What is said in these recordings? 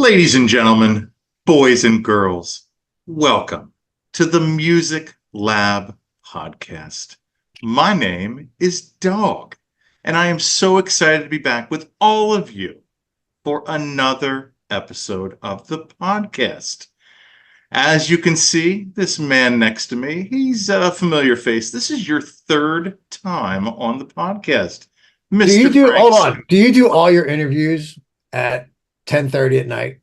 Ladies and gentlemen, boys and girls, welcome to the Music Lab podcast. My name is Dogg, and I am so excited to be back with all of you for another episode of the podcast. As you can see, this man next to me, he's a familiar face. This is your third time on the podcast, Mr. Frank. Hold on. Do you do all your interviews at 10:30 at night?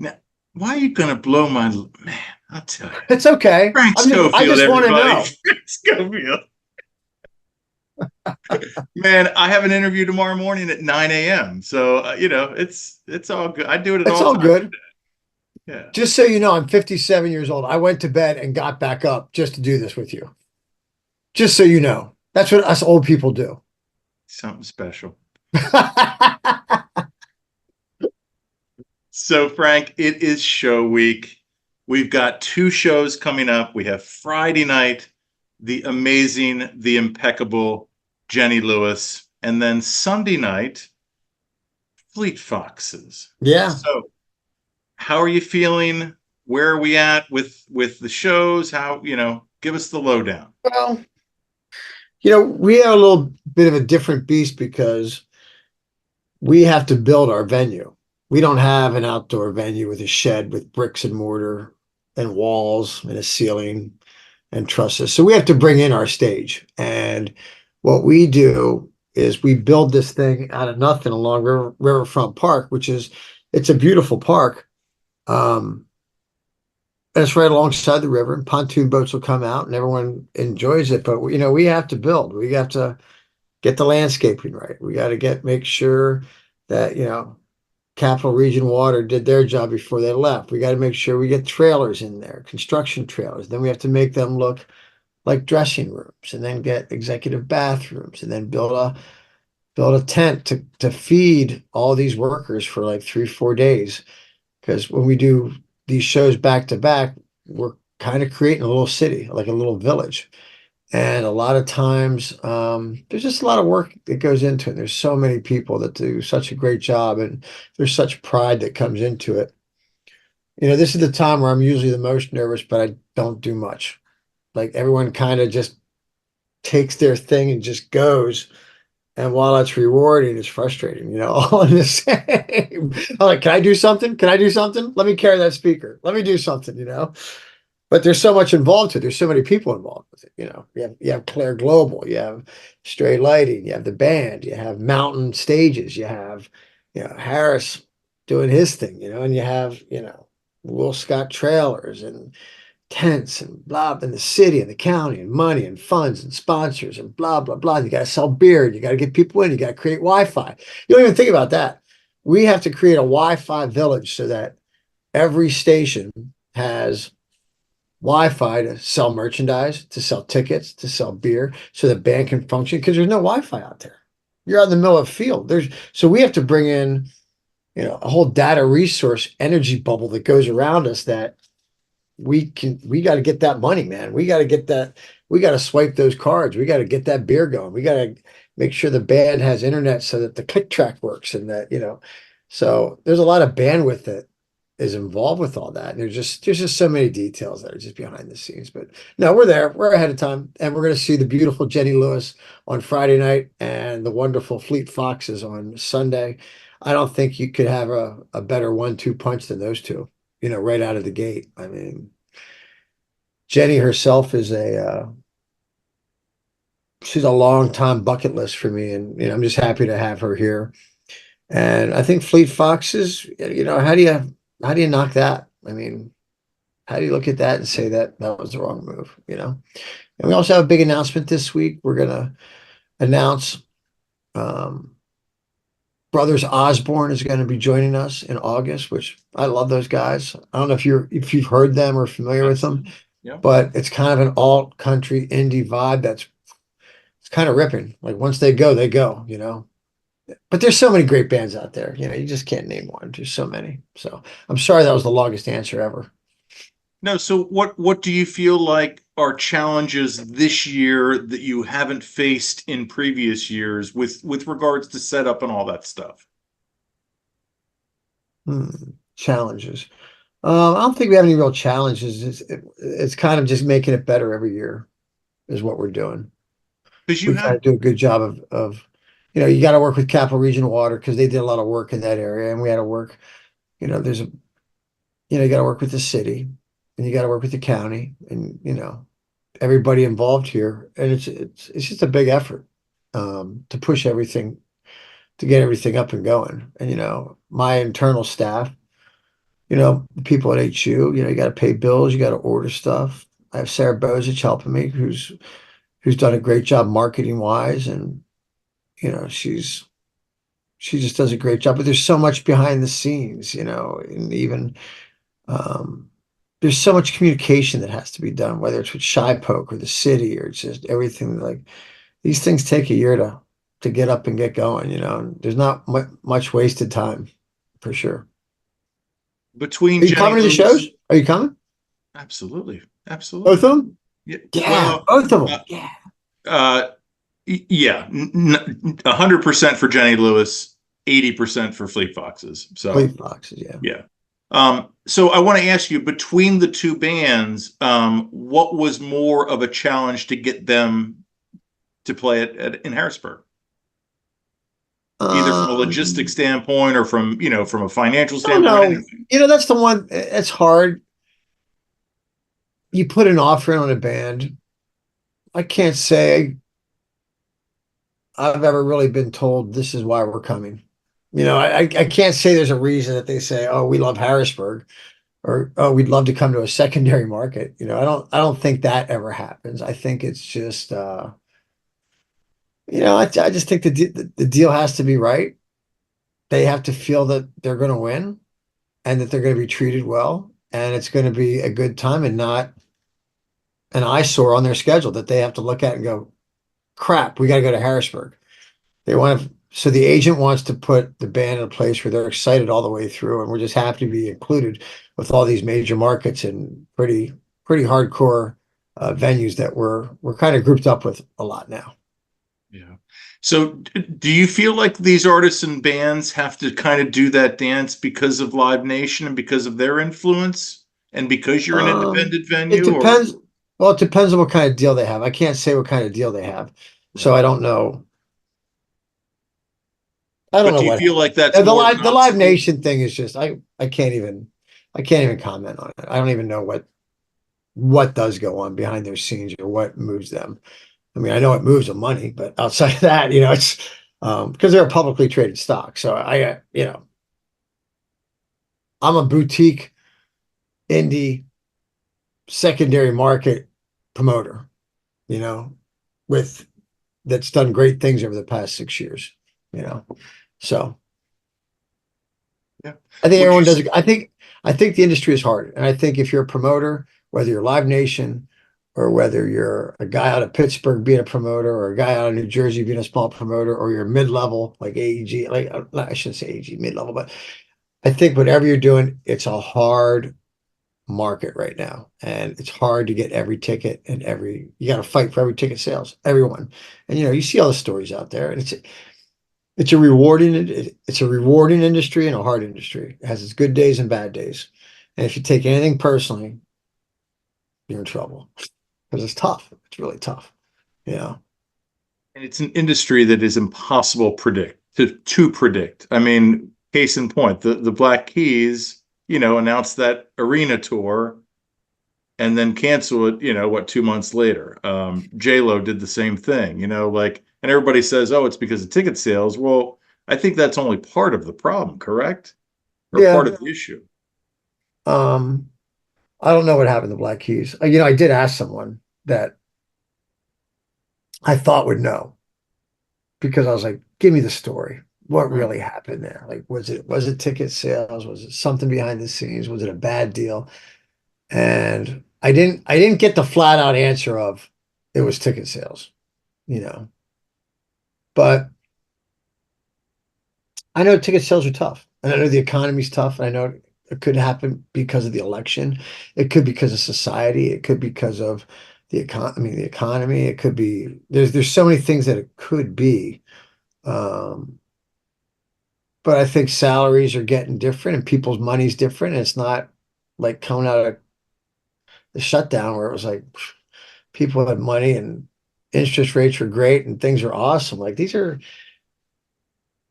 Now, why are you going to blow my man? I'll tell you. It's okay. Frank I Schofield, just want to everybody. know. Frank Schofield. Man, I have an interview tomorrow morning at 9 a.m. So, it's all good. I do it at It's all all times good. today. Yeah. Just so you know, I'm 57 years old. I went to bed and got back up just to do this with you. Just so you know. That's what us old people do. Something special. So, Frank, it is show week. We've got two shows coming up. We have Friday night, the amazing, the impeccable Jenny Lewis, and then Sunday night, Fleet Foxes. Yeah. So, how are you feeling? Where are we at with the shows? How, give us the lowdown. Well, we have a little bit of a different beast because we have to build our venue. We don't have an outdoor venue with a shed with bricks and mortar and walls and a ceiling and trusses. So we have to bring in our stage. And what we do is we build this thing out of nothing along Riverfront Park, it's a beautiful park. And it's right alongside the river, and pontoon boats will come out and everyone enjoys it. But we have to build. We have to get the landscaping right. We got to make sure that, Capital Region Water did their job before they left. We got to make sure we get trailers in there, construction trailers. Then we have to make them look like dressing rooms, and then get executive bathrooms, and then build a tent to feed all these workers for like 3-4 days. Because when we do these shows back to back, we're kind of creating a little city, like a little village. And a lot of times, there's just a lot of work that goes into it. There's so many people that do such a great job, and there's such pride that comes into it. This is the time where I'm usually the most nervous, but I don't do much. Like, everyone kind of just takes their thing and just goes. And while it's rewarding, it's frustrating, all in the same. I'm like, can I do something? Can I do something? Let me carry that speaker. Let me do something, But there's so much involved to it. There's so many people involved with it. You have Claire Global, you have Stray Lighting, you have the band, you have Mountain Stages, you have, Harris doing his thing, and you have, Will Scott trailers and tents and blah, and the city and the county and money and funds and sponsors and blah, blah, blah. You got to sell beer, and you got to get people in, you got to create Wi-Fi. You don't even think about that. We have to create a Wi-Fi village so that every station has Wi-Fi to sell merchandise, to sell tickets, to sell beer, so the band can function, because there's no Wi-Fi out there. You're out in the middle of a field. So we have to bring in, a whole data resource energy bubble that goes around us, that we got to get that money, man. We got to get that. We got to swipe those cards. We got to get that beer going. We got to make sure the band has internet so that the click track works, and that, so there's a lot of bandwidth that is involved with all that. And there's just so many details that are just behind the scenes. But no, we're there. We're ahead of time. And we're going to see the beautiful Jenny Lewis on Friday night and the wonderful Fleet Foxes on Sunday. I don't think you could have a better 1-2 punch than those two, right out of the gate. I mean, Jenny herself is she's a long time bucket list for me. And, I'm just happy to have her here. And I think Fleet Foxes, how do you knock that? I mean, how do you look at that and say that was the wrong move, And we also have a big announcement this week. We're going to announce Brothers Osborne is going to be joining us in August, which I love those guys. I don't know if you've heard them or familiar with them, Yeah. but it's kind of an alt country indie vibe it's kind of ripping. Like, once they go, they go, But there's so many great bands out there, you just can't name one. There's so many. So I'm sorry that was the longest answer ever. No, so what do you feel like are challenges this year that you haven't faced in previous years with regards to setup and all that stuff? Hmm. Challenges. I don't think we have any real challenges. It's kind of just making it better every year is what we're doing. Because you We kind have of do a good job of you got to work with Capital Regional Water because they did a lot of work in that area, and we had to work. There's a you got to work with the city, and you got to work with the county, and everybody involved here, and it's just a big effort to push everything to get everything up and going. And my internal staff, the people at HU, you got to pay bills, you got to order stuff. I have Sarah Bozich helping me, who's done a great job marketing wise, and she just does a great job. But there's so much behind the scenes, and even um, there's so much communication that has to be done, whether it's with Shy Poke or the city or just everything. Like these things take a year to get up and get going. And there's not much wasted time for sure. between Are you Jenny coming to the shows? Lewis. Are you coming? Absolutely, Both absolutely. of them? Yeah. Yeah, Well, both of uh, them. Yeah, uh, yeah, 100% for Jenny Lewis, 80% for Fleet Foxes. So Fleet Foxes. Yeah. yeah. So I want to ask you, between the two bands, what was more of a challenge to get them to play in Harrisburg, either from a logistics Um, standpoint or from a financial I don't standpoint, know. anything? That's the one. It's hard. You put an offer in on a band. I can't say I've ever really been told this is why we're coming. I can't say there's a reason that they say, oh, we love Harrisburg or oh, we'd love to come to a secondary market. I don't think that ever happens. I think it's just I just think the deal has to be right. They have to feel that they're going to win and that they're going to be treated well and it's going to be a good time and not an eyesore on their schedule that they have to look at and go, crap, we got to go to Harrisburg. They want to, so the agent wants to put the band in a place where they're excited all the way through, and we're just happy to be included with all these major markets and pretty hardcore venues that we're kind of grouped up with a lot now. Yeah. So do you feel like these artists and bands have to kind of do that dance because of Live Nation and because of their influence and because you're an independent It venue, or depends. Well, it depends on what kind of deal they have. I can't say what kind of deal they have, so right. I don't know. I don't But know do you what feel like happens. that's The more Live constable? Nation thing is just I can't even comment on it. I don't even know what does go on behind their scenes or what moves them. I mean, I know it moves them money, but outside of that, it's because they're a publicly traded stock. So I'm a boutique indie secondary market promoter, you know, with that's done great things over the past 6 years, you know. So Yeah. I think Would you? everyone does. I think the industry is hard, and I think if you're a promoter, whether you're Live Nation or whether you're a guy out of Pittsburgh being a promoter, or a guy out of New Jersey being a small promoter, or you're mid-level like AEG, like I shouldn't say AEG mid-level, but I think whatever you're doing, it's a hard market right now, and it's hard to get every ticket and you got to fight for every ticket sales, everyone, and you see all the stories out there, and it's a rewarding industry and a hard industry. It has its good days and bad days. And if you take anything personally, you're in trouble because it's tough. It's really tough. Yeah. And it's an industry that is impossible to predict. I mean, case in point, the Black Keys, announced that arena tour and then cancel it, what, 2 months later. J-Lo did the same thing, and everybody says, oh, it's because of ticket sales. Well, I think that's only part of the problem, correct? Or part Yeah. of the issue. Um, I don't know what happened to Black Keys. I did ask someone that I thought would know because I was like, give me the story. What Right. really happened there? Like, was it ticket sales? Was it something behind the scenes? Was it a bad deal? And I didn't get the flat out answer of it was ticket sales, you know. But I know ticket sales are tough. And I know the economy's tough. And I know it could happen because of the election. It could be because of society. It could be because of the economy. It could be there's so many things that it could be. Um, but I think salaries are getting different and people's money's different. And it's not like coming out of the shutdown where it was like people had money and interest rates were great and things are awesome. Like these are,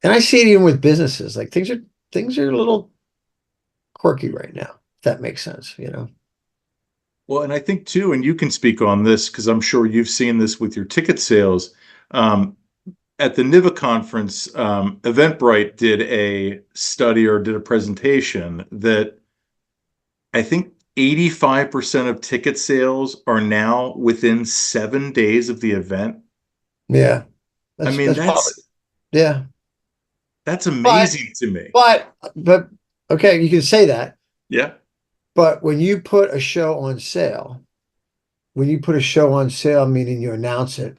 and I see it even with businesses. Like things are a little quirky right now. If that makes sense, you know? Well, and I think too, and you can speak on this because I'm sure you've seen this with your ticket sales. Um, at the NIVA conference, Eventbrite did a study or did a presentation that I think 85% of ticket sales are now within 7 days of the event. Yeah, I mean, that's probably that's yeah. that's But amazing to me. but okay, you can say that. Yeah. But when you put a show on sale, when you put a show on sale, meaning you announce it,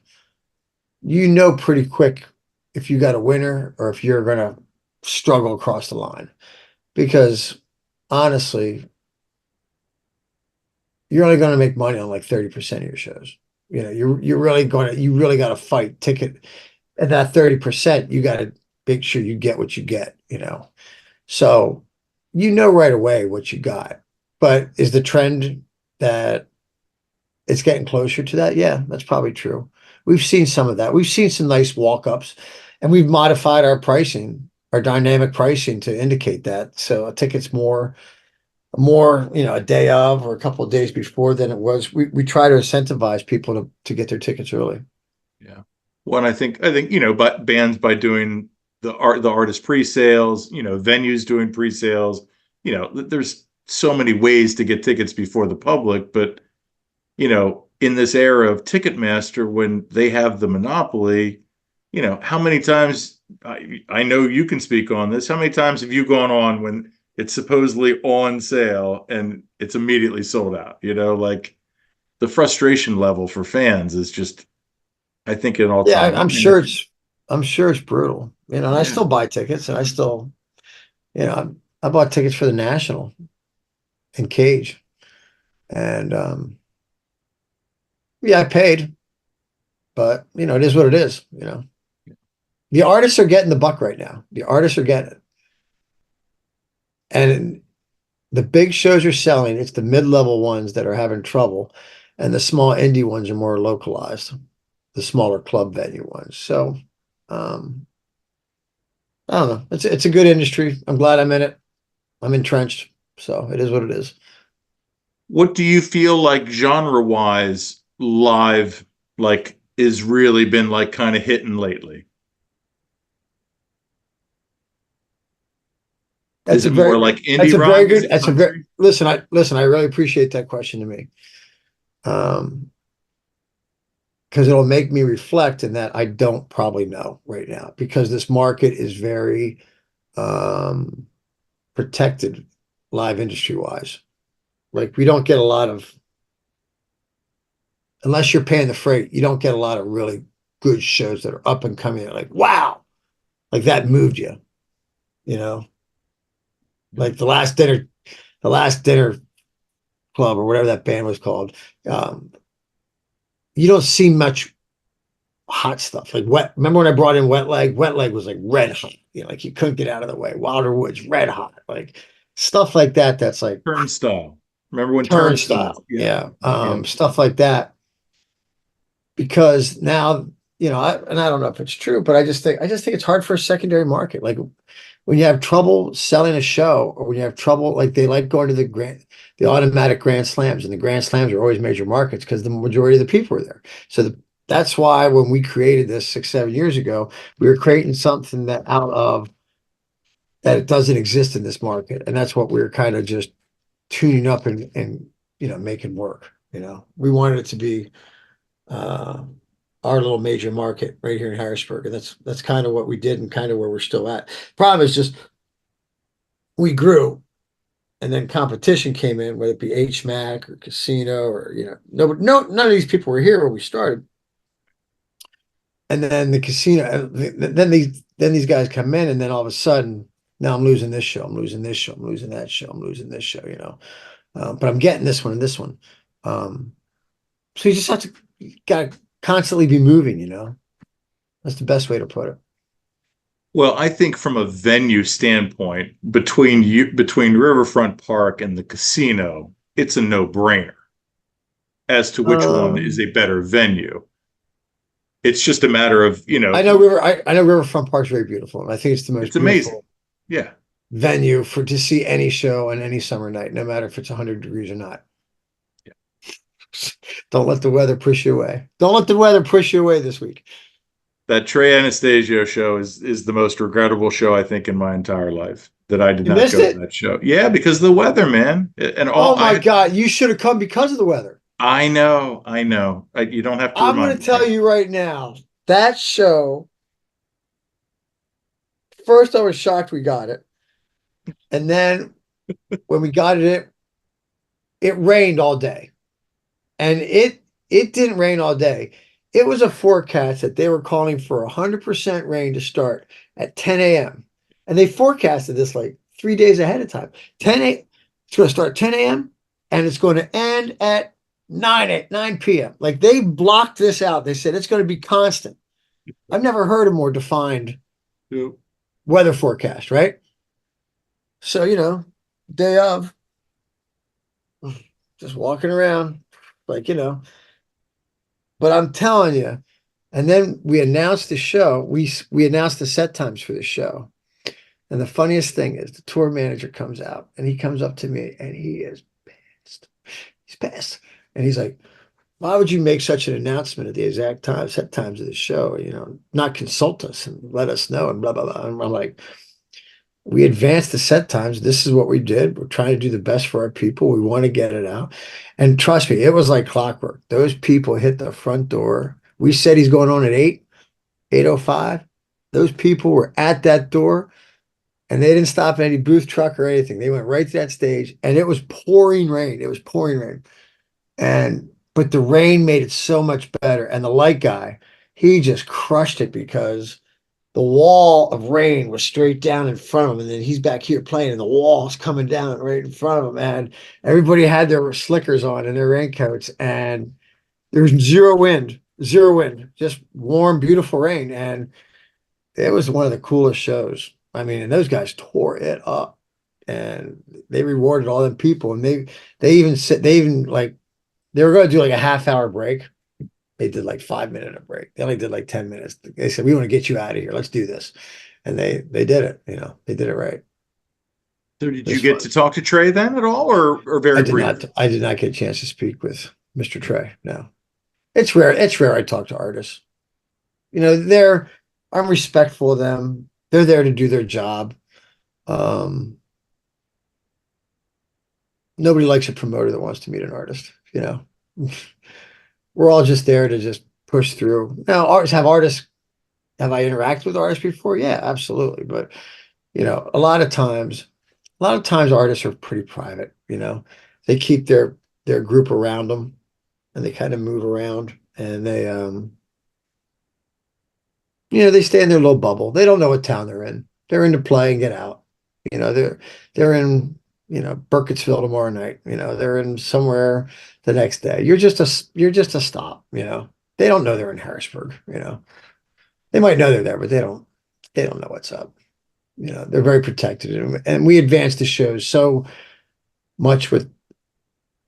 you know pretty quick if you got a winner or if you're gonna struggle across the line. Because honestly, you're only gonna make money on like 30% of your shows. You know, you really gotta fight ticket. And that 30%, you gotta make sure you get what you get, you know. So you know right away what you got. But is the trend that it's getting closer to that? Yeah, that's probably true. We've seen some of that. We've seen some nice walk-ups, and we've modified our pricing, our dynamic pricing to indicate that. So a ticket's more, you know, a day of or a couple of days before than it was. We try to incentivize people to get their tickets early. Yeah. Well, and I think, but bands by doing the artist pre-sales, venues doing pre-sales, there's so many ways to get tickets before the public, but in this era of Ticketmaster, when they have the monopoly, how many times I know you can speak on this, how many times have you gone on when it's supposedly on sale and it's immediately sold out? Like the frustration level for fans is just, I think, an Yeah, all-time high. I'm And sure it's brutal. You know, and I yeah, still buy tickets and I still, you know, I bought tickets for the National in Cage. And yeah, I paid, but you know, it is what it is, you know. The artists are getting the buck right now. The artists are getting it. And the big shows are selling. It's the mid-level ones that are having trouble, and the small indie ones are more localized, the smaller club venue ones. So um I don't know. It's a good industry. I'm glad I'm in it. I'm entrenched. So it is what it is. what do you feel like genre-wise live like is really been like kind of hitting lately? Is That's a it more very like that's indie a very rock? Is good it that's a very country? listen, I really appreciate that question to me. Um, because it'll make me reflect in that I don't probably know right now because this market is very um protected live industry wise. Like we don't get a lot of unless you're paying the freight, you don't get a lot of really good shows that are up and coming. Like, wow, like that moved you, you know, like the last dinner club or whatever that band was called. Um, you don't see much hot stuff. Like wet. Remember when I brought in Wet Leg? Wet Leg was like red hot. You know, like you couldn't get out of the way. Wilder Woods, red hot. Like stuff like that. That's like Turnstile. Remember when Turnstile? turnstile. Yeah. Yeah. Yeah. Stuff like that. Because now, you know, and I don't know if it's true, but I just think it's hard for a secondary market. Like when you have trouble selling a show, or when you have trouble, like they like going to the automatic Grand Slams, and the Grand Slams are always major markets because the majority of the people are there. So that's why when we created this 6, 7 years ago, we were creating something that out of that it doesn't exist in this market, and that's what we were kind of just tuning up and you know making work. You know, we wanted it to be uh, our little major market right here in Harrisburg, and that's kind of what we did and kind of where we're still at. Problem is just we grew, and then competition came in, whether it be HMAC or casino or you know, none of these people were here when we started. And then the casino, then these guys come in, and then all of a sudden, now I'm losing this show, I'm losing this show, I'm losing that show, I'm losing this show, you know. But I'm getting this one and this one. Um, so you just have to gotta constantly be moving, you know. That's the best way to put it. Well, I think from a venue standpoint, between Riverfront Park and the casino, it's a no-brainer as to which one is Um, a better venue. It's just a matter of, I know Riverfront Park's very beautiful, and I think it's the it's most amazing. beautiful Yeah. venue for to see any show on any summer night, no matter if it's 100 degrees or not. Don't let the weather push you away. Don't let the weather push you away this week. That Trey Anastasio show is the most regrettable show I think in my entire life that I did You not missed go to it? that show. Yeah, because of the weather, man. And all Oh my God, you should have come because of the weather. I know. You don't have to I'm going remind to me. tell you right now, that show, first I was shocked we got it. And then when we got it rained all day. And it didn't rain all day. It was a forecast that they were calling for 100% rain to start at 10 a.m. And they forecasted this like 3 days ahead of time. 10 a, it's going to start 10 a.m. and it's going to end at 9 p.m. Like they blocked this out. They said it's going to be constant. I've never heard a more defined Yep. weather forecast, right? So, day of, just walking around, like, but I'm telling you, and then we announced the show. We announced the set times for the show. And the funniest thing is the tour manager comes out and he comes up to me and he is pissed. He's pissed. And he's like, why would you make such an announcement at the exact time, set times of the show? Not consult us and let us know and blah, blah, blah. And I'm like, we advanced the set times. This is what we did. We're trying to do the best for our people. We want to get it out. And trust me, it was like clockwork. Those people hit the front door. We said he's going on at 8:05. Those people were at that door and they didn't stop at any booth truck or anything. They went right to that stage and it was pouring rain. It was pouring rain. But the rain made it so much better. And the light guy, he just crushed it because the wall of rain was straight down in front of him, and then he's back here playing, and the wall's coming down right in front of him, and everybody had their slickers on and their raincoats, and there was zero wind, just warm, beautiful rain, and it was one of the coolest shows. I mean, and those guys tore it up, and they rewarded all them people, and they even like they were going to do like a half-hour break. They did like 5 minute a break. They only did like 10 minutes. They said, we want to get you out of here. Let's do this. And they did it, they did it right. So It did you was get fun. to talk to Trey then at all or very briefly? I did not get a chance to speak with Mr. Trey. No. It's rare I talk to artists. They're I'm respectful of them. They're there to do their job. Um, Nobody likes a promoter that wants to meet an artist. We're all just there to just push through. Now, artists have I interacted with artists before? Yeah, absolutely. But a lot of times artists are pretty private. They keep their group around them and they kind of move around and they stay in their little bubble. They don't know what town they're in. They're in to play and get out. They're in, Burkittsville tomorrow night. They're in somewhere the next day. You're just a stop. They don't know they're in Harrisburg. They might know they're there, but they don't know what's up. They're very protected, and we advance the shows so much with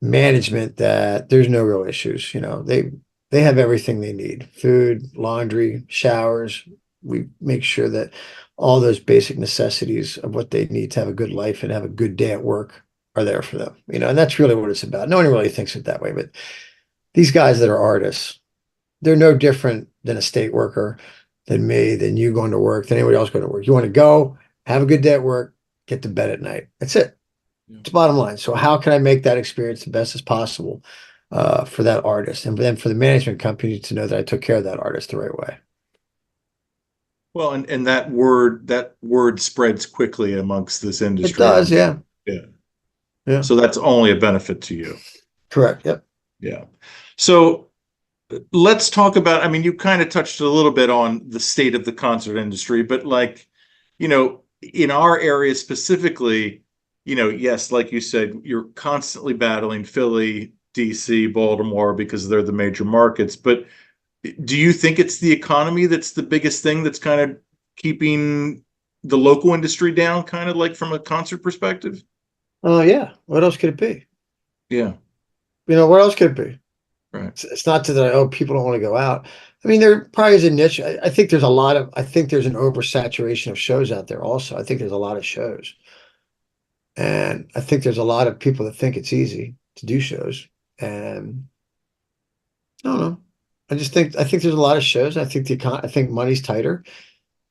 management that there's no real issues. They have everything they need: food, laundry, showers. We make sure that all those basic necessities of what they need to have a good life and have a good day at work are there for them. And that's really what it's about. No one really thinks it that way, but these guys that are artists, they're no different than a state worker, than me, than you going to work, than anybody else going to work. You want to go, have a good day at work, get to bed at night. That's it. Yeah. It's the bottom line. So how can I make that experience the best as possible for that artist, and then for the management company to know that I took care of that artist the right way? Well, and that word spreads quickly amongst this It industry, does, I'm sure. yeah, Yeah. yeah, So that's only a benefit to you. correct, yep. Yeah. So let's talk about, I mean, you kind of touched a little bit on the state of the concert industry, but in our area specifically, yes, like you said, you're constantly battling Philly, DC, Baltimore because they're the major markets. But do you think it's the economy that's the biggest thing that's kind of keeping the local industry down, kind of like from a concert perspective? Oh yeah. What else could it be? Yeah, What else could it be? right. It's not that, oh, people don't want to go out. I mean, there probably is a niche. I think there's a lot of, I think there's an oversaturation of shows out there also. I think there's a lot of shows. And I think there's a lot of people that think it's easy to do shows. And I don't know. I think there's a lot of shows. I think money's tighter.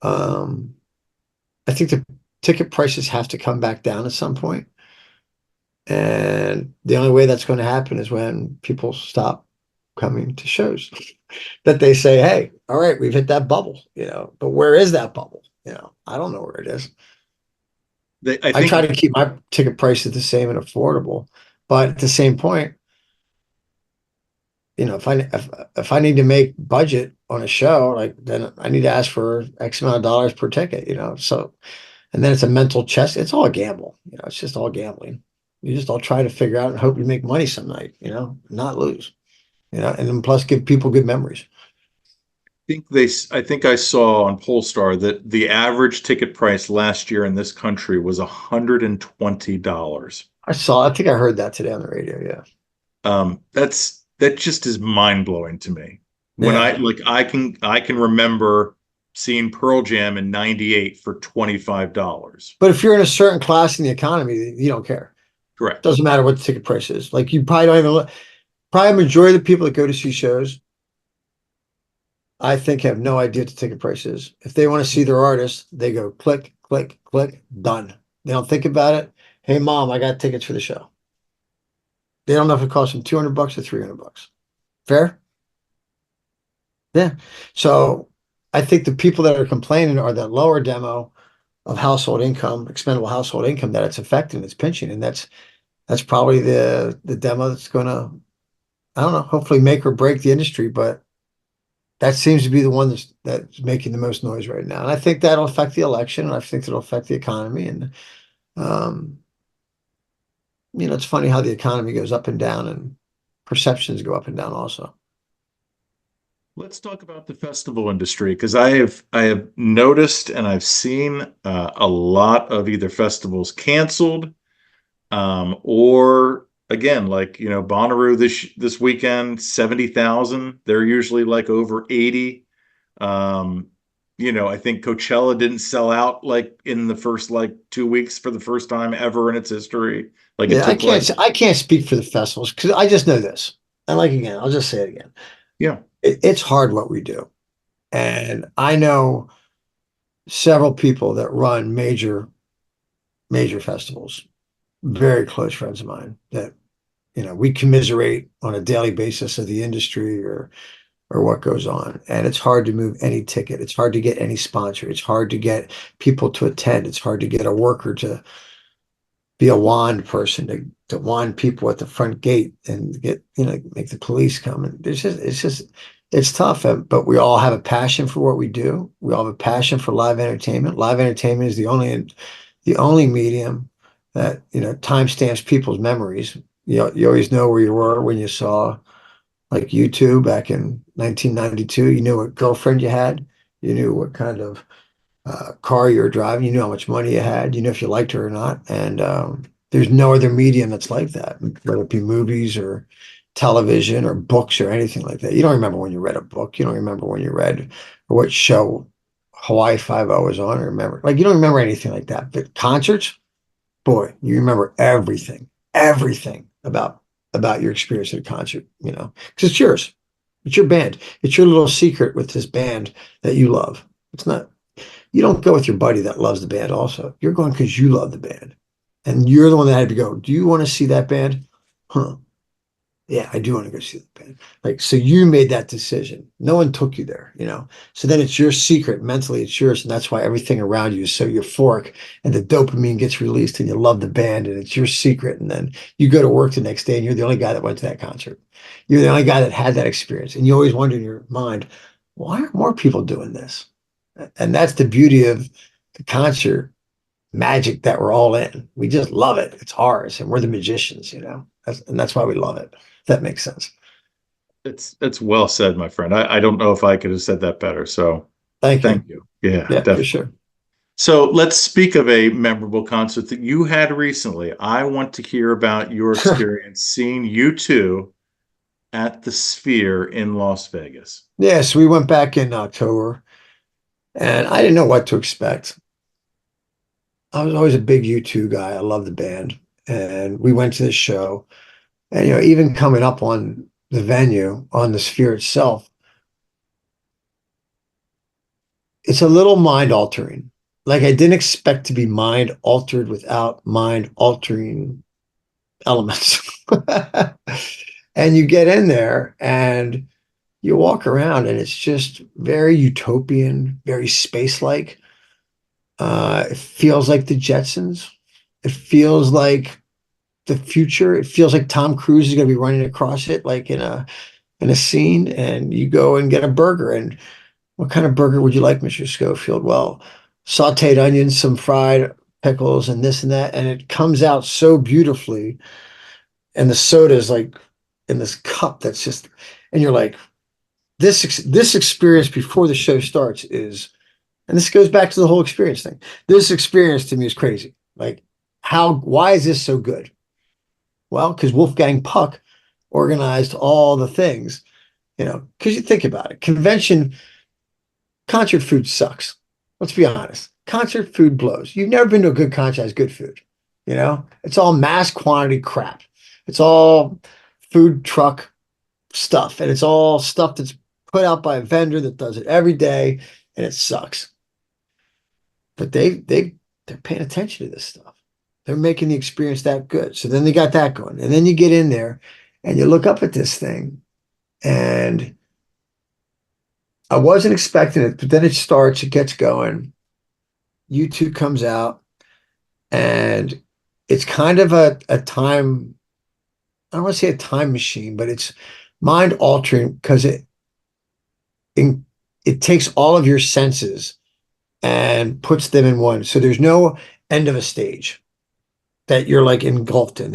Um, I think the ticket prices have to come back down at some point. And the only way that's going to happen is when people stop coming to shows. That they say, hey, all right, we've hit that bubble. But where is that bubble? I don't know where it is. I I try think to keep my ticket prices the same and affordable, but at the same point, if I need to make budget on a show, like then I need to ask for X amount of dollars per ticket. So and then it's a mental chess. It's all a gamble. It's just all gambling. You just all try to figure out and hope you make money some night, not lose. And then plus give people good memories. I think I saw on Polestar that the average ticket price last year in this country was $120. I think I heard that today on the radio. Yeah. That just is mind blowing to me. When Yeah. I can remember seeing Pearl Jam in '98 for $25. But if you're in a certain class in the economy, you don't care. Correct. Doesn't matter what the ticket price is. Like you probably don't even probably a majority of the people that go to see shows, I think have no idea what the ticket price is. If they want to see their artist, they go click, click, click, done. They don't think about it. Hey mom, I got tickets for the show. They don't know if it costs them $200 or $300. Fair? Yeah. So I think the people that are complaining are that lower demo of household income, expendable household income that it's affecting, it's pinching. And that's probably the demo that's gonna, I don't know, hopefully make or break the industry, but that seems to be the one that's making the most noise right now. And I think that'll affect the election, and I think it'll affect the economy. And um, it's funny how the economy goes up and down and perceptions go up and down also. Let's talk about the festival industry because I have noticed and I've seen a lot of either festivals canceled or again like Bonnaroo this weekend 70,000. They're usually like over 80. I think Coachella didn't sell out like in the first like 2 weeks for the first time ever in its history. Like it Yeah, took like I can't speak for the festivals because I just know this. And like again, I'll just say it again. yeah. It's hard what we do. And I know several people that run major festivals, very close friends of mine that we commiserate on a daily basis of the industry or what goes on. And it's hard to move any ticket. It's hard to get any sponsor. It's hard to get people to attend. It's hard to get a worker to be a wand person to wand people at the front gate and make the police come. And it's tough, but we all have a passion for what we do. We all have a passion for live entertainment. Live entertainment is the only medium that, timestamps people's memories. You always know where you were when you saw like YouTube back in 1992. You knew what girlfriend you had. You knew what kind of car you were driving. You knew how much money you had. You knew if you liked her or not. And there's no other medium that's like that, whether it be movies or television or books or anything like that. You don't remember when you read a book. You don't remember when you read or what show Hawaii Five-O was on. Or remember, like you don't remember anything like that. But concerts, boy, you remember everything about your experience at a concert. Because it's yours. It's your band. It's your little secret with this band that you love. It's not. You don't go with your buddy that loves the band also. You're going because you love the band. And you're the one that had to go, do you want to see that band? Huh. Yeah, I do want to go see the band. Like, so you made that decision. No one took you there. So then it's your secret. Mentally, it's yours. And that's why everything around you is so euphoric and the dopamine gets released and you love the band and it's your secret. And then you go to work the next day and you're the only guy that went to that concert. You're the only guy that had that experience. And you always wonder in your mind, why aren't more people doing this? And that's the beauty of the concert magic that we're all in. We just love it. It's ours, and we're the magicians. That's why we love it. If that makes sense. It's well said, my friend. I don't know if I could have said that better. So Thank you. Thank you. Yeah, Yeah, for definitely. sure. So let's speak of a memorable concert that you had recently. I want to hear about your experience seeing U2 at the Sphere in Las Vegas. Yeah, so we went back in October and I didn't know what to expect. I was always a big U2 guy. I love the band. And we went to this show. And even coming up on the venue, on the Sphere itself, it's a little mind altering. Like I didn't expect to be mind altered without mind altering elements. And you get in there and you walk around and it's just very utopian, very space-like. It feels like the Jetsons. It feels like the future. It feels like Tom Cruise is going to be running across it, like in a scene. And you go and get a burger. And what kind of burger would you like, Mr. Schofield? Well, sautéed onions, some fried pickles, and this and that. And it comes out so beautifully. And the soda is like in this cup that's just, and you're like, this experience before the show starts is, and this goes back to the whole experience thing. This experience to me is crazy. Like, why is this so good? Well, because Wolfgang Puck organized all the things, because you think about it, concert food sucks. Let's be honest. Concert food blows. You've never been to a good concert that has good food. It's all mass quantity crap. It's all food truck stuff, and it's all stuff that's put out by a vendor that does it every day, and it sucks. But they're paying attention to this stuff. They're making the experience that good. So then they got that going. And then you get in there and you look up at this thing and I wasn't expecting it, but then it starts, it gets going. U2 comes out and it's kind of a time, I don't want to say a time machine, but it's mind altering because it takes all of your senses and puts them in one. So there's no end of a stage that you're like engulfed in.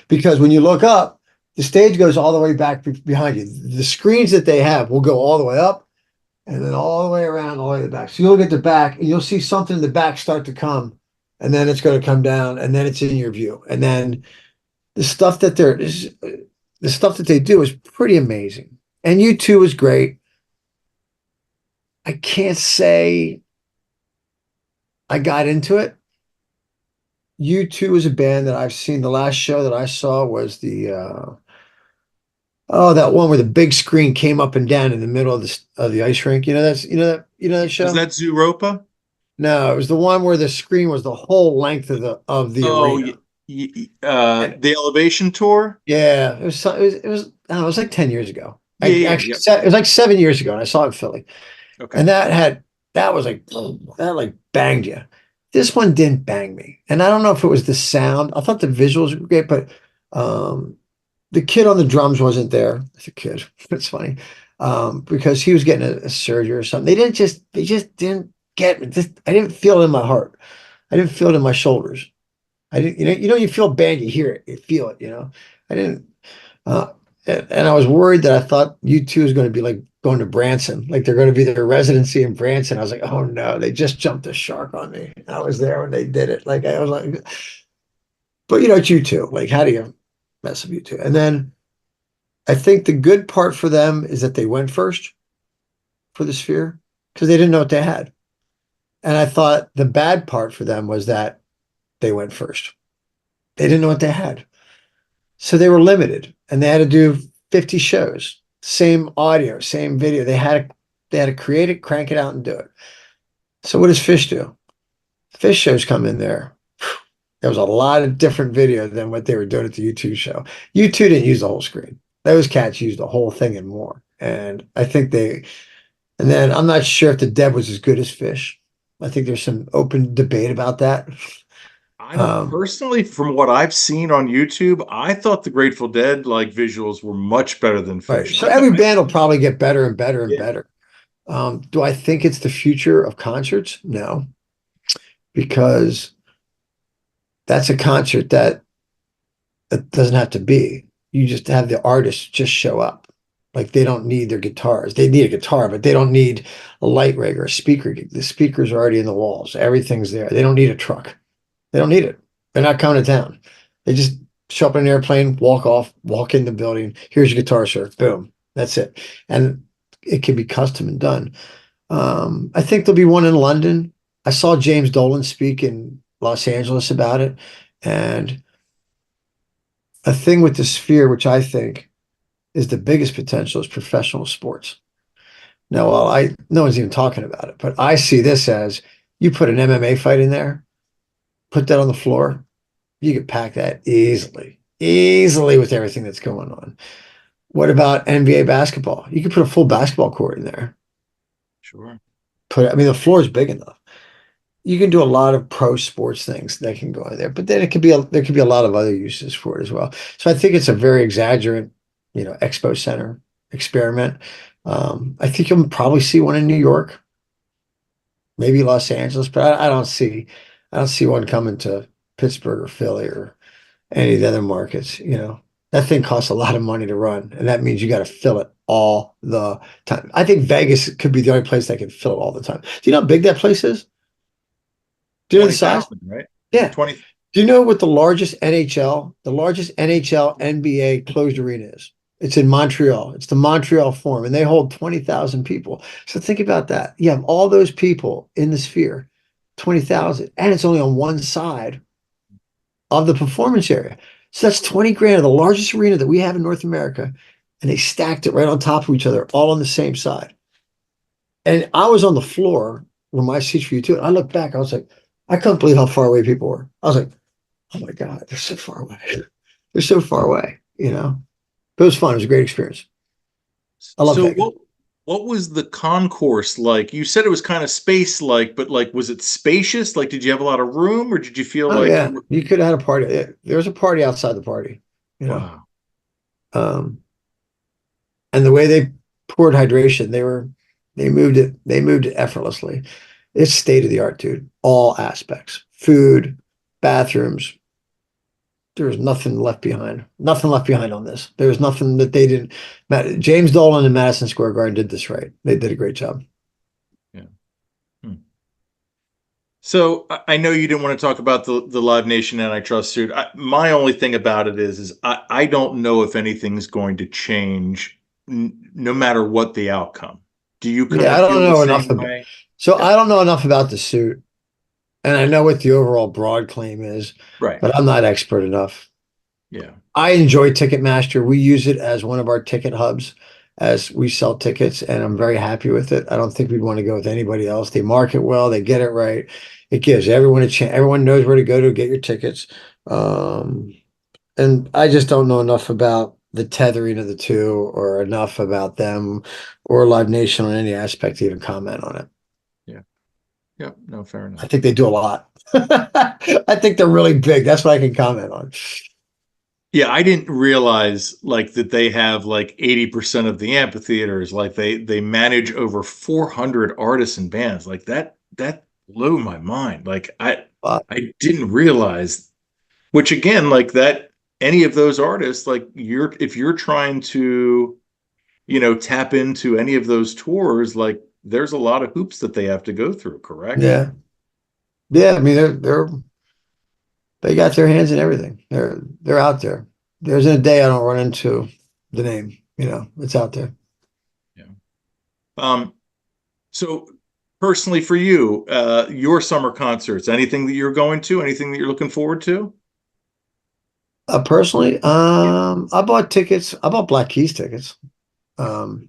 Because when you look up, the stage goes all the way back behind you. The screens that they have will go all the way up and then all the way around, all the way to the back. So you'll look at the back and you'll see something in the back start to come, and then it's going to come down, and then it's in your view. And then the stuff that they do is pretty amazing. And U2 is great. I can't say I got into it. U2 is a band that I've seen. The last show that I saw was that one where the big screen came up and down in the middle of the ice rink. You know that Was show? that Zooropa? No, it was the one where the screen was the whole length of the Oh, arena. And the Elevation Tour? yeah, it was I don't know, it was like 10 years ago. I Yeah, yeah, actually yeah. it was like 7 years ago, and I saw it in Philly. Okay. And that was like that like banged you. This one didn't bang me. And I don't know if it was the sound. I thought the visuals were great, but um the kid on the drums wasn't there. It's a kid. It's funny. Because he was getting a surgery or something. They just didn't get me. I didn't feel it in my heart. I didn't feel it in my shoulders. I didn't, you feel bad, you hear it, you feel it, I didn't, uh, and I was worried that I thought U2 is going to be like going to Branson, like they're going to be their residency in Branson. I was like, oh no, they just jumped a shark on me. I was there when they did it. Like, I was like, but it's U2. Like, how do you mess with U2? And then I think the good part for them is that they went first for the Sphere because they didn't know what they had. And I thought the bad part for them was that they went first. They didn't know what they had. So they were limited and they had to do 50 shows, same audio, same video. They had to create it, crank it out and do it. So what does Fish do? Fish shows come in there. There was a lot of different video than what they were doing at the U2 show. U2 didn't use the whole screen. Those cats used the whole thing and more. And then I'm not sure if the Deb was as good as Fish. I think there's some open debate about that. I don't Um, personally, from what I've seen on YouTube, I thought the Grateful Dead like visuals were much better than right. Fish. So every band will probably get better and better and Yeah. better. Do I think it's the future of concerts? No, because that's a concert that doesn't have to be. You just have the artist just show up. Like they don't need their guitars. They need a guitar, but they don't need a light rig or a speaker gig. The speakers are already in the walls. Everything's there. They don't need a truck. They don't need it. They're not coming to town. They just show up in an airplane, walk off, walk in the building. Here's your guitar, sir. Boom. That's it. And it can be custom and done. I think there'll be one in London. I saw James Dolan speak in Los Angeles about it. And a thing with the Sphere, which I think is the biggest potential, is professional sports. Now, while no one's even talking about it, but I see this as you put an MMA fight in there, put that on the floor, you could pack that easily with everything that's going on. What about NBA basketball? You could put a full basketball court in there. Sure. I mean, the floor is big enough. You can do a lot of pro sports things that can go in there, but then there could be a lot of other uses for it as well. So I think it's a very exaggerant, expo center experiment. I think you'll probably see one in New York, maybe Los Angeles, but I don't see one coming to Pittsburgh or Philly or any of the other markets. That thing costs a lot of money to run, and that means you got to fill it all the time. I think Vegas could be the only place that can fill it all the time. Do you know how big that place is? Do you know the size? 20,000, right? Yeah. 20. Do you know what the largest NHL, NBA closed arena is? It's in Montreal. It's the Montreal Forum, and they hold 20,000 people. So think about that. You have all those people in the Sphere, 20,000, and it's only on one side of the performance area. So that's 20 grand of the largest arena that we have in North America, and they stacked it right on top of each other, all on the same side. And I was on the floor where my seats for you too. And I looked back, I was like, I couldn't believe how far away people were. I was like, oh my God, they're so far away. They're so far away. But it was fun. It was a great experience. I love So Vegas. what was the concourse like? You said it was kind of space like, but like was it spacious? Like did you have a lot of room or did you feel Oh like yeah, you were you could have had a party. There was a party outside the party, you know. wow. Um, and the way they poured hydration, they moved it effortlessly. It's state of the art, dude. All aspects, food, bathrooms. There was nothing left behind. Nothing left behind on this. There was nothing that they didn't. James Dolan and Madison Square Garden did this right. They did a great job. Yeah. Hmm. So I know you didn't want to talk about the Live Nation antitrust suit. My only thing about it is I don't know if anything's going to change no matter what the outcome. Do you kind Yeah, of I don't feel the know enough same about. way? So Yeah. I don't know enough about the suit, and I know what the overall broad claim is, Right. but I'm not expert enough. Yeah. I enjoy Ticketmaster. We use it as one of our ticket hubs as we sell tickets, and I'm very happy with it. I don't think we'd want to go with anybody else. They market well, they get it right. It gives everyone a chance. Everyone knows where to go to get your tickets. Um, and I just don't know enough about the tethering of the two or enough about them or Live Nation on any aspect to even comment on it. Yeah. Yeah. No, fair I enough. think they do a lot. I think they're really big. That's what I can comment on. Yeah, I didn't realize like that they have like 80% of the amphitheaters. Like they manage over 400 artists and bands. Like that blew my mind. Like I didn't realize, which again, like that any of those artists, like if you're trying to, tap into any of those tours, like there's a lot of hoops that they have to go through, correct? Yeah. Yeah. I mean, they got their hands in everything. They're out there. There's a day I don't run into the name. It's out there. Yeah. Um, so personally for you, your summer concerts, anything that you're going to, anything that you're looking forward to? Personally, Yeah. I bought tickets. I bought Black Keys tickets. Um,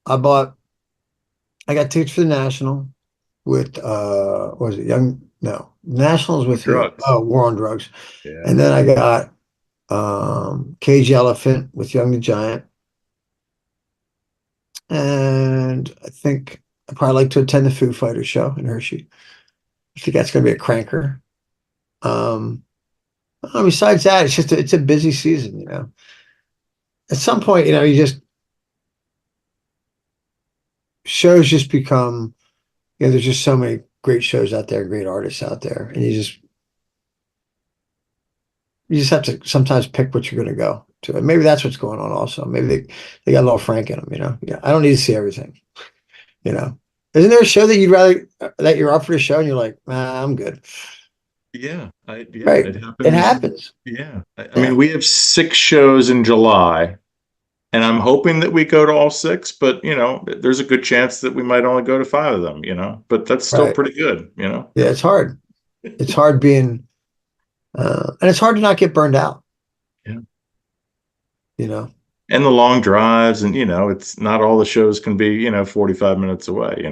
I bought. I got tickets for the National with what was it Young? No, Nationals War with who? drugs. Oh, War on Drugs. Yeah. And then I got Cage Elephant with Young the Giant. And I think I'd probably like to attend the Foo Fighters show in Hershey. I think that's going to be a cranker. Um, besides that, it's a busy season. At some point, you just shows just become, there's just so many great shows out there, great artists out there, and you just have to sometimes pick what you're going to go. to it. Maybe that's what's going on also. Maybe they got a little Frank in them, you know. Yeah, I don't need to see everything, you know. Isn't there a show that you'd rather that you're up for the show and you're like, nah, I'm good. Yeah, Right. it It happens. happens. Yeah. I Yeah. mean, we have 6 shows in July, and I'm hoping that we go to all 6, but there's a good chance that we might only go to 5 of them, but that's still Right. pretty good. Yeah, it's hard. It's hard being and it's hard to not get burned out, Yeah. you know. And the long drives, and it's not all the shows can be, 45 minutes away.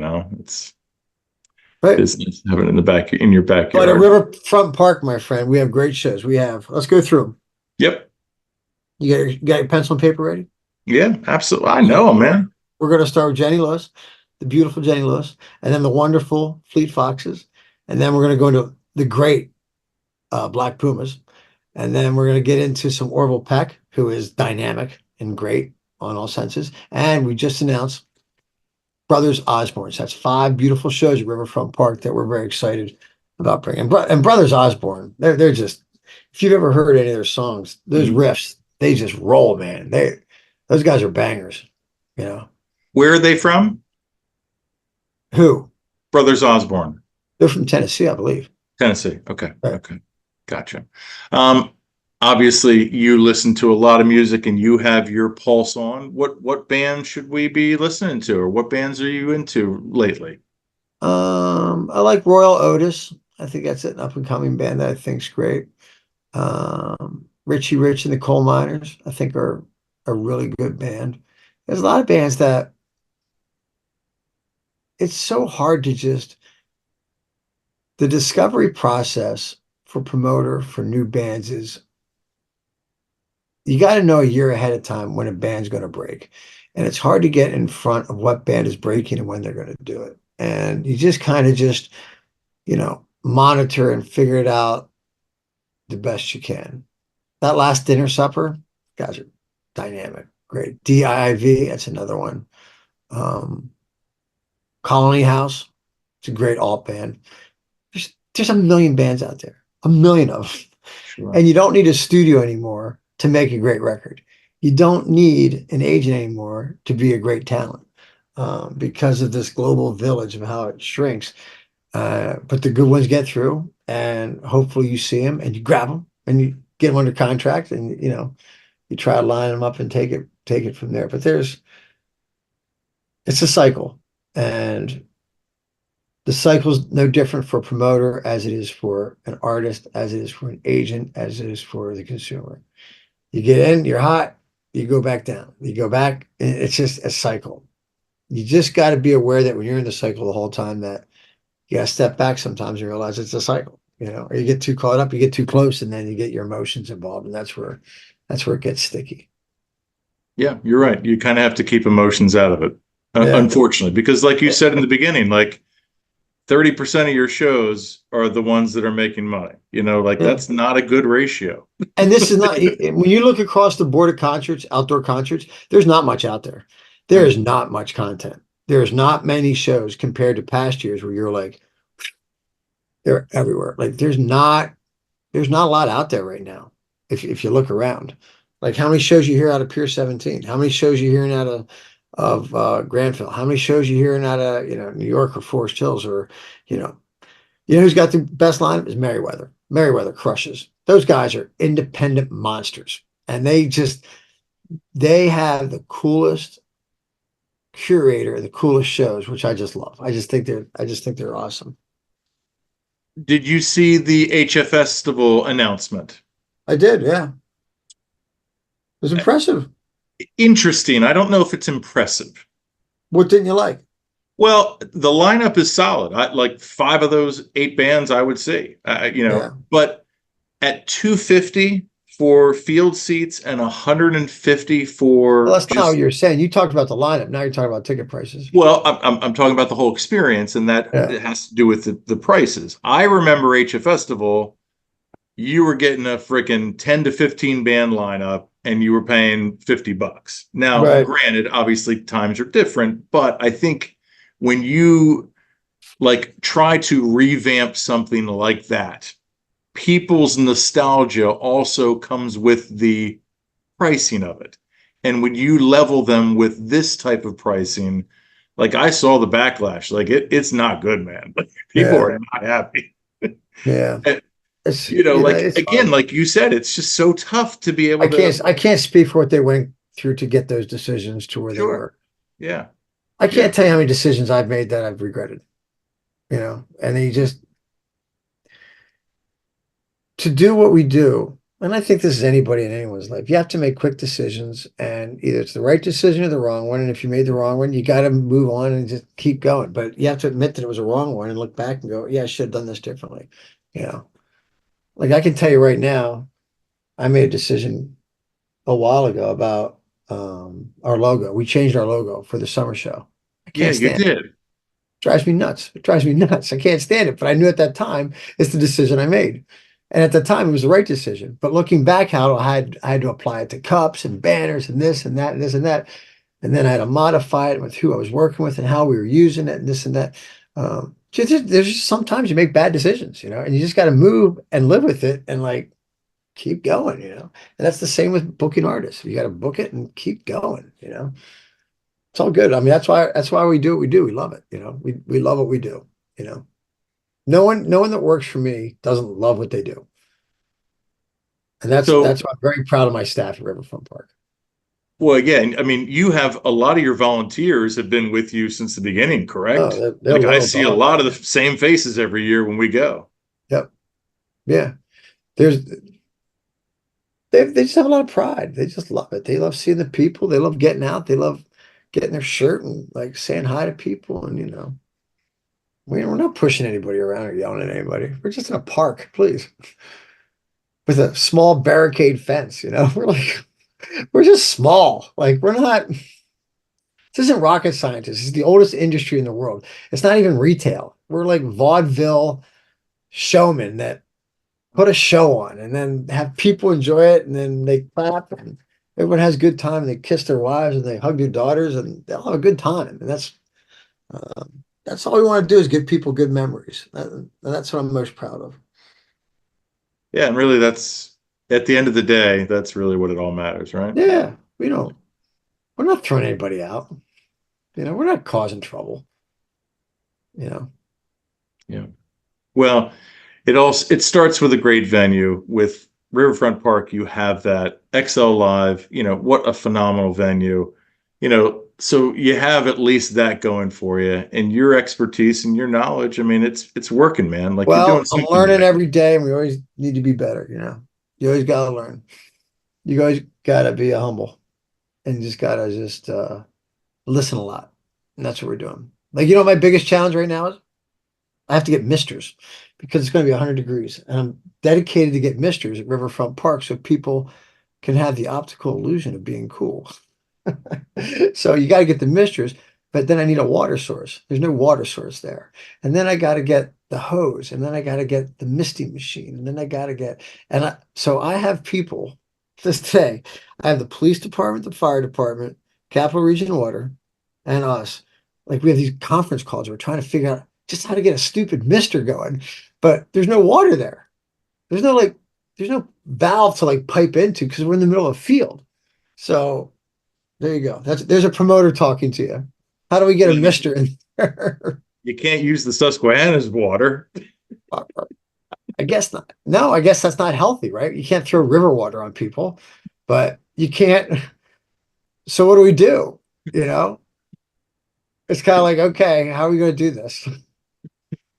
Right. It's nice to have it in the back in your But at backyard. Riverfront Park, my friend, we have great shows. Let's go through them. Yep. You got your pencil and paper ready? Yeah, absolutely. I So know, man. we're going to start with Jenny Lewis, the beautiful Jenny Lewis, and then the wonderful Fleet Foxes. And then we're going to go into the great Black Pumas. And then we're going to get into some Orville Peck, who is dynamic and great on all senses. And we just announced Brothers Osborne. So that's 5 beautiful shows at Riverfront Park that we're very excited about bringing. And Brothers Osborne, they're just, if you've ever heard any of their songs, those Mhm. riffs, they just roll, man. Those guys are bangers, you know. Where are they from? Who? Brothers Osborne, They're from Tennessee, I believe. Tennessee. Okay. Right. Okay. Gotcha. Um, Obviously you listen to a lot of music and you have your pulse on. What band should we be listening to, or what bands are you into lately? I like Royal Otis. I think that's an up and coming band that I think's great. Richie Rich and the Coal Miners, I think are a really good band. There's a lot of bands that it's so hard to just the discovery process for promoter for new bands is you got to know a year ahead of time when a band's going to break. And it's hard to get in front of what band is breaking and when they're going to do it. And you just kind of just, monitor and figure it out the best you can. That last dinner supper, guys are dynamic. Great. DIV, that's another one. Um, Colony House, it's a great alt band. There's a million bands out there, a million of them. Sure. And you don't need a studio anymore to make a great record. You don't need an agent anymore to be a great talent because of this global village of how it shrinks. But the good ones get through, and hopefully you see them and you grab them and you get them under contract, and you try to line them up and take it from there. But it's a cycle, and the cycle's no different for a promoter as it is for an artist, as it is for an agent, as it is for the consumer. You get in, you're hot, you go back down, you go back, and it's just a cycle. You just got to be aware that when you're in the cycle the whole time, that you got to step back sometimes and realize it's a cycle, or you get too caught up, you get too close, and then you get your emotions involved, and that's where it gets sticky. Yeah, you're right. You kind of have to keep emotions out of it, Yeah. unfortunately, because like you said in the beginning, like 30% of your shows are the ones that are making money. Like Yeah. that's not a good ratio. And this is not when you look across the board of concerts, outdoor concerts, there's not much out there. There Yeah. is not much content. There's not many shows compared to past years where you're like, they're everywhere. Like there's not a lot out there right now. If you look around, like how many shows you hear out of Pier 17? How many shows you hearing out of Granville? How many shows you hearing out of New York or Forest Hills or you know who's got the best lineup is Merriweather. Merriweather crushes. Those guys are independent monsters, and they have the coolest curator, the coolest shows, which I just love. I just think they're awesome. Did you see the HF Festival announcement? I did, yeah. It was impressive. Interesting. I don't know if it's impressive. What didn't you like? Well, the lineup is solid. Like 5 of those 8 bands I would see, Yeah. but at 250 for field seats and 150 Well, for that's not what just, you're saying. You talked about the lineup. Now you're talking about ticket prices. well, I'm talking about the whole experience, and that Yeah. it has to do with the prices. I remember HF Festival, you were getting a freaking 10 to 15 band lineup and you were paying $50. Now, Right. granted, obviously times are different, but I think when you like try to revamp something like that, people's nostalgia also comes with the pricing of it. And when you level them with this type of pricing, like I saw the backlash, like it's not good, man. Like people Yeah. are not happy. Yeah. And, It's, like it's again, hard. like you said, it's just so tough to be able to. I can't speak for what they went through to get those decisions to where they Sure. were. Yeah. I Yeah. can't tell you how many decisions I've made that I've regretted, and they just to do what we do. And I think this is anybody in anyone's life. You have to make quick decisions, and either it's the right decision or the wrong one. And if you made the wrong one, you got to move on and just keep going. But you have to admit that it was a wrong one and look back and go, yeah, I should have done this differently. You know, like I can tell you right now, I made a decision a while ago about our logo. We changed our logo for the summer show. I Yeah, can't you stand it. did. Drives me nuts. It drives me nuts. I can't stand it. But I knew at that time it's the decision I made. And at the time it was the right decision. But looking back how I had to apply it to cups and banners and this and that and this and that. And then I had to modify it with who I was working with and how we were using it and this and that. There's just sometimes you make bad decisions, and you just got to move and live with it and like keep going. And that's the same with booking artists. You got to book it and keep going. It's all good. I mean, that's why we do what we do. We love it. We love what we do. No one that works for me doesn't love what they do. And So, that's why I'm very proud of my staff at Riverfront Park. well, again, I mean, you have a lot of your volunteers have been with you since the beginning, Oh, correct? they're Like I loyal see a dogs. lot of the same faces every year when we go. Yep. Yeah. There's they just have a lot of pride. They just love it. They love seeing the people. They love getting out. They love getting their shirt and like saying hi to people. And we're not pushing anybody around or yelling at anybody. We're just in a park, please, with a small barricade fence. We're just small. Like we're not. This isn't rocket scientists. It's the oldest industry in the world. It's not even retail. We're like vaudeville showmen that put a show on and then have people enjoy it and then they clap and everyone has a good time and they kiss their wives and they hug their daughters and they'll have a good time. And that's all we want to do is give people good memories. And that's what I'm most proud of. Yeah, and really that's at the end of the day, that's really what it all matters, right? Yeah, we're not throwing anybody out. We're not causing trouble. You know, Yeah. Well, it starts with a great venue. With Riverfront Park, you have that XL Live, what a phenomenal venue. So you have at least that going for you and your expertise and your knowledge. I mean, it's working, man. Like you're doing well, I'm something learning right. every day and we always need to be better. You always got to learn. You always got to be humble and just got to just listen a lot. And that's what we're doing. Like, my biggest challenge right now is I have to get misters because it's going to be 100 degrees. And I'm dedicated to get misters at Riverfront Park so people can have the optical illusion of being cool. So you got to get the misters, but then I need a water source. There's no water source there. And then I got to get the hose, and then I got to get the misting machine, and then I got to get, so I have people this day. I have the police department, the fire department, Capital Region Water, and us. Like we have these conference calls. We're trying to figure out just how to get a stupid mister going, but there's no water there. There's no there's no valve to like pipe into because we're in the middle of a field. So there you go. There's a promoter talking to you. How do we get a Well, mister in there? you can't use the Susquehanna's water. I guess not. No, I guess that's not healthy, right? You can't throw river water on people, but you can't. So what do we do? You know, it's kind of like, okay, how are we going to do this?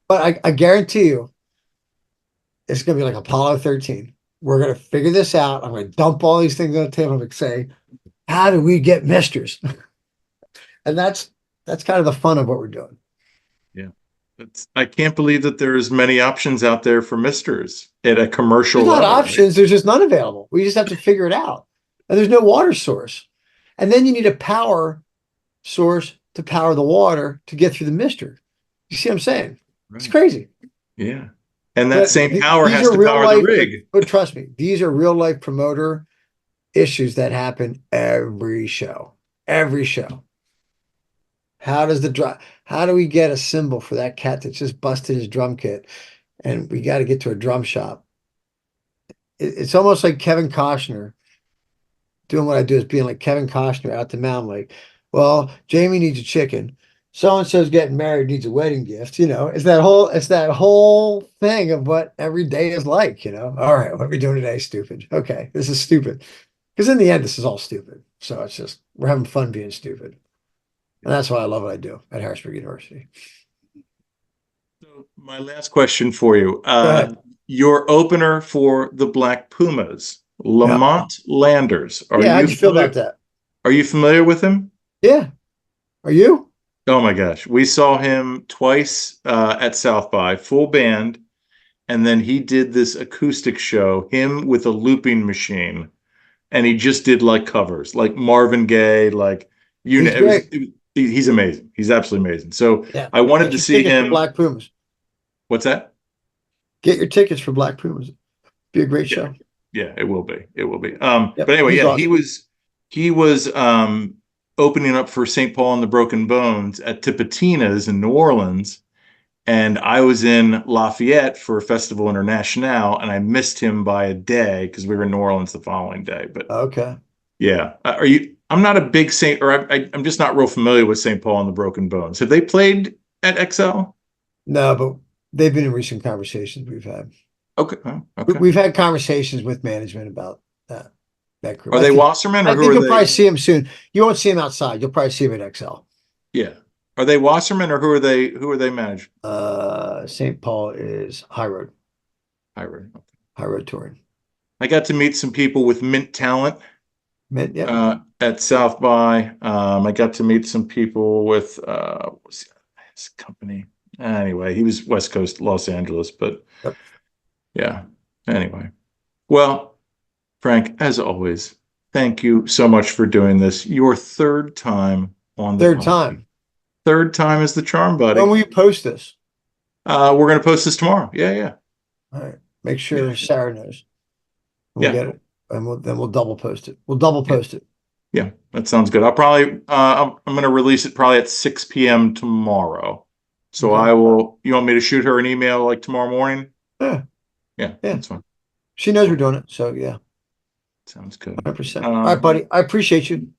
But I guarantee you, it's going to be like Apollo 13. We're going to figure this out. I'm going to dump all these things on the table and say, how do we get misters? And that's kind of the fun of what we're doing. Yeah. I can't believe that there's many options out there for misters at a commercial There's not level, right? options. There's just none available. We just have to figure it out. And there's no water source. And then you need a power source to power the water to get through the mister. You see what I'm saying? It's Right. crazy. Yeah. And that But same power these has are to real power the life, rig. but trust me, these are real life promoter issues that happen every show. Every show. How do we get a symbol for that cat that just busted his drum kit? And we got to get to a drum shop. It's almost like Kevin Costner doing what I do is being like Kevin Costner out the mountain, like, well, Jamie needs a chicken. So and so's getting married, needs a wedding gift. It's that whole thing of what every day is like, All right, what are we doing today? Stupid. Okay, this is stupid. Because in the end, this is all stupid. So it's just we're having fun being stupid. And that's why I love what I do at Harrisburg University. So my last question for you. Go ahead. Your opener for the Black Pumas, Yeah. Lamont Landers. Yeah, how'd you feel about that? Are you familiar with him? Yeah. Are you? Oh my gosh. We saw him twice at South by, full band, and then he did this acoustic show, him with a looping machine, and he just did like covers, like Marvin Gaye, like you know, He's great. he's amazing. He's absolutely amazing. So Yeah. I wanted Get to your see tickets for him. Black Pumas. What's that? Get your tickets for Black Pumas. Be a great Yeah, show. yeah, it will be. It will be. Yep. But anyway, He's yeah, awesome. he was opening up for St. Paul and the Broken Bones at Tipitina's in New Orleans. And I was in Lafayette for Festival International, and I missed him by a day because we were in New Orleans the following day. But Okay. yeah, are you? I'm not a big Saint, or I'm just not real familiar with St. Paul and the Broken Bones. Have they played at XL? No, but they've been in recent conversations we've had. Okay, oh, okay. We've had conversations with management about that group. Are they Wasserman I or who think are you'll probably they? see him soon. You won't see him outside. You'll probably see him at XL. Yeah, are they Wasserman or who are they? Who are they managed? St. Paul is High Road. I read. High Road Touring. I got to meet some people with Mint Talent Yep. at South by. I got to meet some people with what's his company. Anyway, he was West Coast, Los Angeles, but Yep. yeah. Anyway, well, Frank, as always, thank you so much for doing this. Your third time on the Third podcast. time. Third time is the charm, buddy. When will you post this? We're gonna post this tomorrow. Yeah, yeah, All right. Make yeah, sure Sarah knows. We'll yeah, get it. And then we'll double post it. We'll double yeah. post it. Yeah, that sounds good. I'll probably I'm gonna release it probably at 6 p.m. tomorrow. So Okay. I will. You want me to shoot her an email like tomorrow morning? Yeah. Yeah, Yeah. that's fine. She knows we're doing it. So yeah, Sounds good. 100%. All right, buddy. I appreciate you.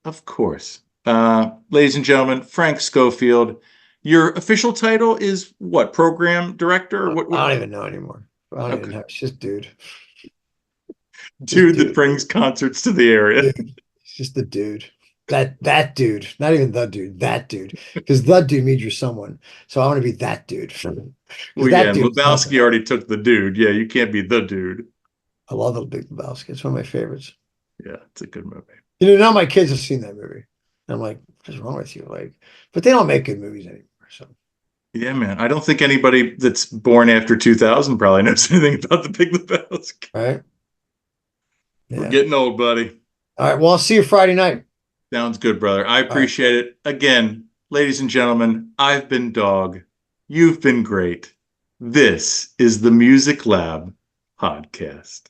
Of course. Ladies and gentlemen, Frank Schofield. Your official title is what? Program director? I What? don't even know anymore. I don't even Okay. know. It's just dude. Just Dude that dude. brings concerts to the area. Dude. It's just the dude. That dude. Not even the dude. That dude. Because the dude means you're someone. So I want to be that dude. Because Well, yeah, that and dude is nothing. Lebowski already took the dude. Yeah, you can't be the dude. I love the Big Lebowski. It's one of my favorites. Yeah, it's a good movie. Now my kids have seen that movie. And I'm like, what's wrong with you? Like, but they don't make good movies anymore. So Yeah, man. I don't think anybody that's born after 2000 probably knows anything about the Big Lebowski. right. We're Yeah. getting old, buddy. All right. Well, I'll see you Friday night. Sounds good, brother. I All right. appreciate it. Again, ladies and gentlemen, I've been Dogg. You've been great. This is the Music Lab podcast.